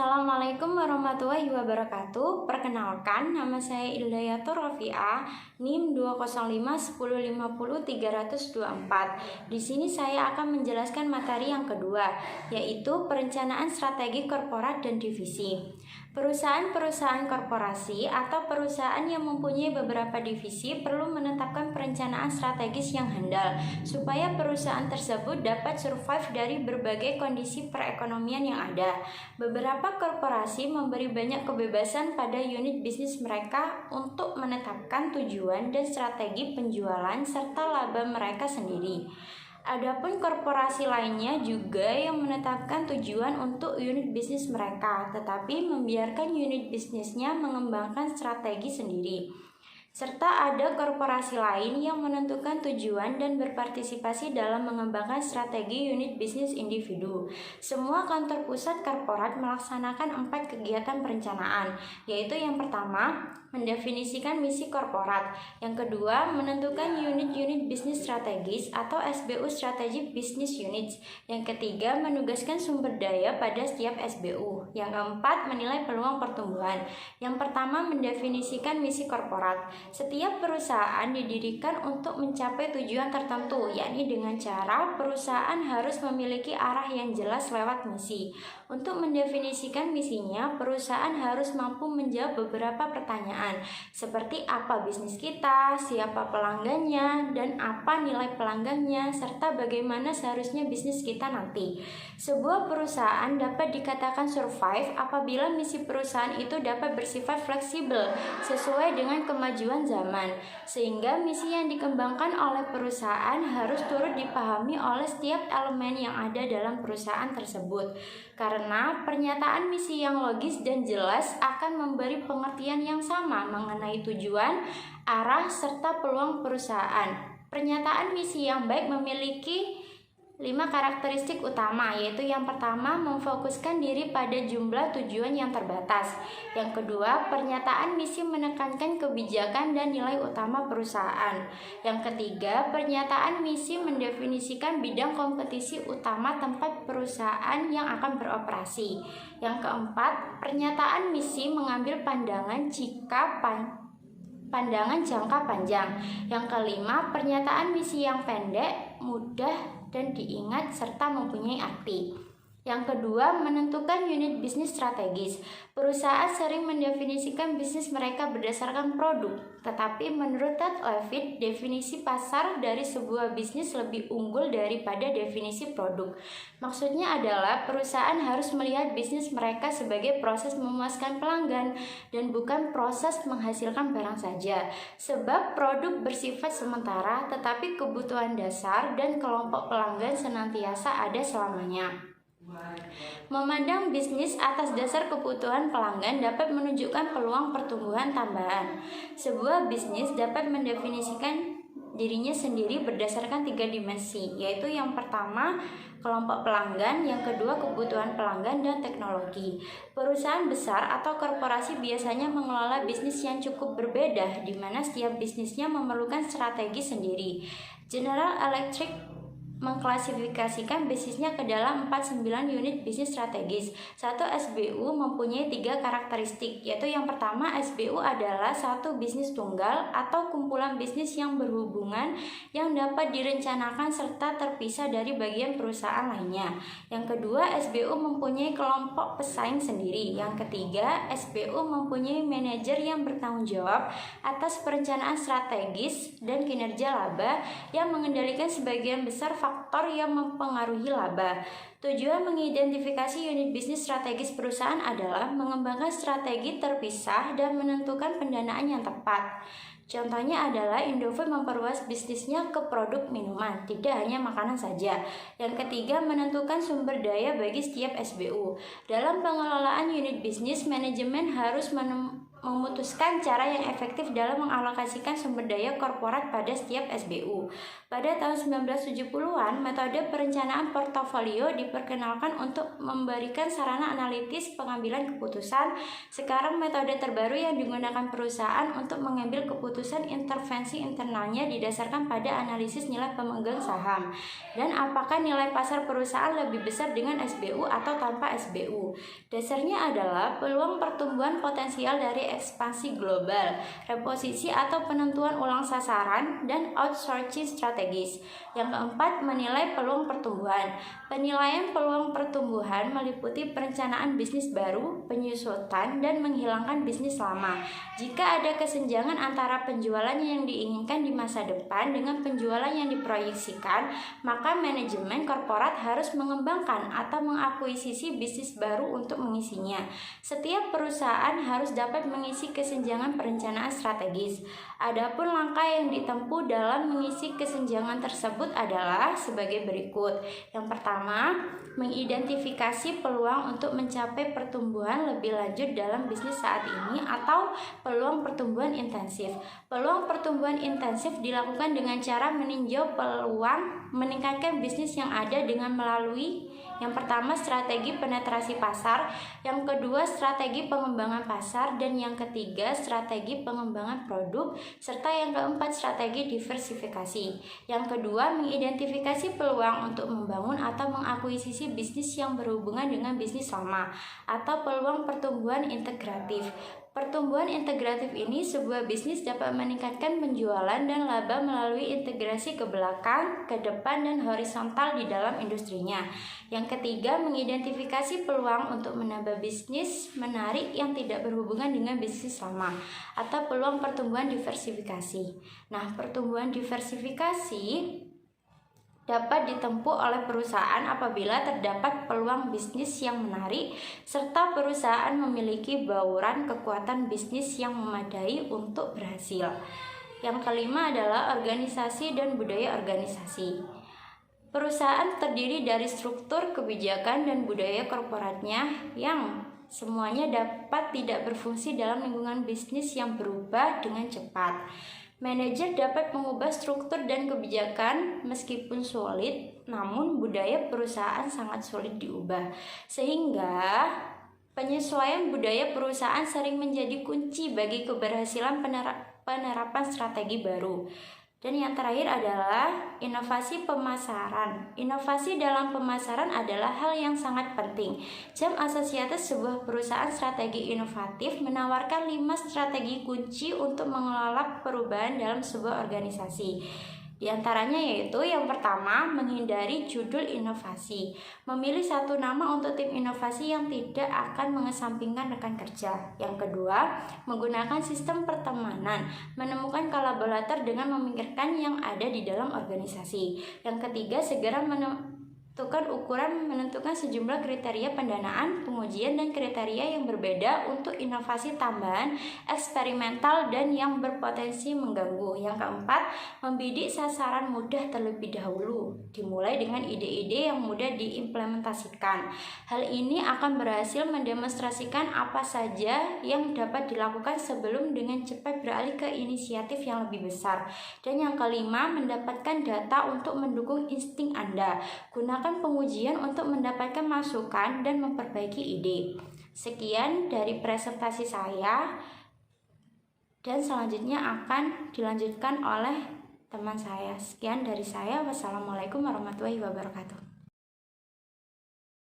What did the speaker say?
Assalamualaikum warahmatullahi wabarakatuh. Perkenalkan, nama saya Ildayatur Rafi'ah, NIM 20510500324. Di sini saya akan menjelaskan materi yang kedua, yaitu perencanaan strategi korporat dan divisi. Perusahaan-perusahaan korporasi atau perusahaan yang mempunyai beberapa divisi perlu menetapkan perencanaan strategis yang handal supaya perusahaan tersebut dapat survive dari berbagai kondisi perekonomian yang ada. Beberapa korporasi memberi banyak kebebasan pada unit bisnis mereka untuk menetapkan tujuan dan strategi penjualan serta laba mereka sendiri. Adapun korporasi lainnya juga yang menetapkan tujuan untuk unit bisnis mereka, tetapi membiarkan unit bisnisnya mengembangkan strategi sendiri. Serta ada korporasi lain yang menentukan tujuan dan berpartisipasi dalam mengembangkan strategi unit bisnis individu. Semua kantor pusat korporat melaksanakan 4 kegiatan perencanaan, yaitu yang pertama, mendefinisikan misi korporat. Yang kedua, menentukan unit-unit bisnis strategis atau SBU Strategic Business Units. Yang ketiga, menugaskan sumber daya pada setiap SBU. Yang keempat, menilai peluang pertumbuhan. Yang pertama, mendefinisikan misi korporat. Setiap perusahaan didirikan untuk mencapai tujuan tertentu, yakni dengan cara perusahaan harus memiliki arah yang jelas lewat misi. Untuk mendefinisikan misinya, perusahaan harus mampu menjawab beberapa pertanyaan, seperti apa bisnis kita, siapa pelanggannya, dan apa nilai pelanggannya, serta bagaimana seharusnya bisnis kita nanti. Sebuah perusahaan dapat dikatakan survive apabila misi perusahaan itu dapat bersifat fleksibel sesuai dengan kemajuan zaman, sehingga misi yang dikembangkan oleh perusahaan harus turut dipahami oleh setiap elemen yang ada dalam perusahaan tersebut. Karena pernyataan misi yang logis dan jelas akan memberi pengertian yang sama mengenai tujuan, arah, serta peluang perusahaan. Pernyataan misi yang baik memiliki 5 karakteristik utama, yaitu yang pertama, memfokuskan diri pada jumlah tujuan yang terbatas. Yang kedua, pernyataan misi menekankan kebijakan dan nilai utama perusahaan. Yang ketiga, pernyataan misi mendefinisikan bidang kompetisi utama tempat perusahaan yang akan beroperasi. Yang keempat, pernyataan misi mengambil pandangan jangka panjang. Yang kelima, pernyataan misi yang pendek, mudah dan diingat serta mempunyai arti. Yang kedua, menentukan unit bisnis strategis. Perusahaan sering mendefinisikan bisnis mereka berdasarkan produk, tetapi menurut Ted Levitt, definisi pasar dari sebuah bisnis lebih unggul daripada definisi produk. Maksudnya adalah perusahaan harus melihat bisnis mereka sebagai proses memuaskan pelanggan dan bukan proses menghasilkan barang saja. Sebab produk bersifat sementara, tetapi kebutuhan dasar dan kelompok pelanggan senantiasa ada selamanya. Memandang bisnis atas dasar kebutuhan pelanggan dapat menunjukkan peluang pertumbuhan tambahan. Sebuah bisnis dapat mendefinisikan dirinya sendiri berdasarkan 3 dimensi, yaitu yang pertama, kelompok pelanggan, yang kedua, kebutuhan pelanggan, dan teknologi. Perusahaan besar atau korporasi biasanya mengelola bisnis yang cukup berbeda, di mana setiap bisnisnya memerlukan strategi sendiri. General Electric mengklasifikasikan bisnisnya ke dalam 49 unit bisnis strategis. Satu SBU mempunyai 3 karakteristik, yaitu yang pertama, SBU adalah satu bisnis tunggal atau kumpulan bisnis yang berhubungan yang dapat direncanakan serta terpisah dari bagian perusahaan lainnya. Yang kedua, SBU mempunyai kelompok pesaing sendiri. Yang ketiga, SBU mempunyai manajer yang bertanggung jawab atas perencanaan strategis dan kinerja laba yang mengendalikan sebagian besar faktor yang mempengaruhi laba. Tujuan mengidentifikasi unit bisnis strategis perusahaan adalah mengembangkan strategi terpisah dan menentukan pendanaan yang tepat. Contohnya adalah Indofood memperluas bisnisnya ke produk minuman, tidak hanya makanan saja. Yang ketiga, menentukan sumber daya bagi setiap SBU. Dalam pengelolaan unit bisnis, manajemen harus memutuskan cara yang efektif dalam mengalokasikan sumber daya korporat pada setiap SBU. Pada tahun 1970-an, metode perencanaan portofolio diperkenalkan untuk memberikan sarana analitis pengambilan keputusan. Sekarang metode terbaru yang digunakan perusahaan untuk mengambil keputusan intervensi internalnya didasarkan pada analisis nilai pemegang saham dan apakah nilai pasar perusahaan lebih besar dengan SBU atau tanpa SBU. Dasarnya adalah peluang pertumbuhan potensial dari ekspansi global, reposisi atau penentuan ulang sasaran, dan outsourcing strategis. Yang keempat, menilai peluang pertumbuhan. Penilaian peluang pertumbuhan meliputi perencanaan bisnis baru, penyusutan, dan menghilangkan bisnis lama. Jika ada kesenjangan antara penjualan yang diinginkan di masa depan dengan penjualan yang diproyeksikan, maka manajemen korporat harus mengembangkan atau mengakuisisi bisnis baru untuk mengisinya. Setiap perusahaan harus dapat mengisi kesenjangan perencanaan strategis. Adapun langkah yang ditempuh dalam mengisi kesenjangan tersebut adalah sebagai berikut. Yang pertama, mengidentifikasi peluang untuk mencapai pertumbuhan lebih lanjut dalam bisnis saat ini atau peluang pertumbuhan intensif. Peluang pertumbuhan intensif dilakukan dengan cara meninjau peluang meningkatkan bisnis yang ada dengan melalui yang pertama strategi penetrasi pasar, yang kedua strategi pengembangan pasar, dan yang ketiga strategi pengembangan produk, serta yang keempat strategi diversifikasi. Yang kedua mengidentifikasi peluang untuk membangun atau mengakuisisi bisnis yang berhubungan dengan bisnis lama atau peluang pertumbuhan integratif. Pertumbuhan integratif ini sebuah bisnis dapat meningkatkan penjualan dan laba melalui integrasi ke belakang, ke depan, dan horizontal di dalam industrinya. Yang ketiga, mengidentifikasi peluang untuk menambah bisnis menarik yang tidak berhubungan dengan bisnis lama atau peluang pertumbuhan diversifikasi. Nah, pertumbuhan diversifikasi dapat ditempuh oleh perusahaan apabila terdapat peluang bisnis yang menarik serta perusahaan memiliki bauran kekuatan bisnis yang memadai untuk berhasil. Yang kelima adalah organisasi dan budaya organisasi. Perusahaan terdiri dari struktur, kebijakan, dan budaya korporatnya yang semuanya dapat tidak berfungsi dalam lingkungan bisnis yang berubah dengan cepat. Manajer dapat mengubah struktur dan kebijakan meskipun sulit, namun budaya perusahaan sangat sulit diubah. Sehingga penyesuaian budaya perusahaan sering menjadi kunci bagi keberhasilan penerapan strategi baru. Dan yang terakhir adalah inovasi pemasaran. Inovasi dalam pemasaran adalah hal yang sangat penting. Jam Associates, sebuah perusahaan strategi inovatif, menawarkan 5 strategi kunci untuk mengelola perubahan dalam sebuah organisasi. Di antaranya yaitu yang pertama, menghindari judul inovasi. Memilih satu nama untuk tim inovasi yang tidak akan mengesampingkan rekan kerja. Yang kedua, menggunakan sistem pertemanan. Menemukan kolaborator dengan memikirkan yang ada di dalam organisasi. Yang ketiga, segera menentukan sejumlah kriteria pendanaan, pengujian, dan kriteria yang berbeda untuk inovasi tambahan, eksperimental, dan yang berpotensi mengganggu. Yang keempat, membidik sasaran mudah terlebih dahulu, dimulai dengan ide-ide yang mudah diimplementasikan. Hal ini akan berhasil mendemonstrasikan apa saja yang dapat dilakukan sebelum dengan cepat beralih ke inisiatif yang lebih besar. Dan yang kelima, mendapatkan data untuk mendukung insting Anda. Gunakan pengujian untuk mendapatkan masukan dan memperbaiki ide. Sekian dari presentasi saya, dan selanjutnya akan dilanjutkan oleh teman saya. Sekian dari saya. Wassalamualaikum warahmatullahi wabarakatuh.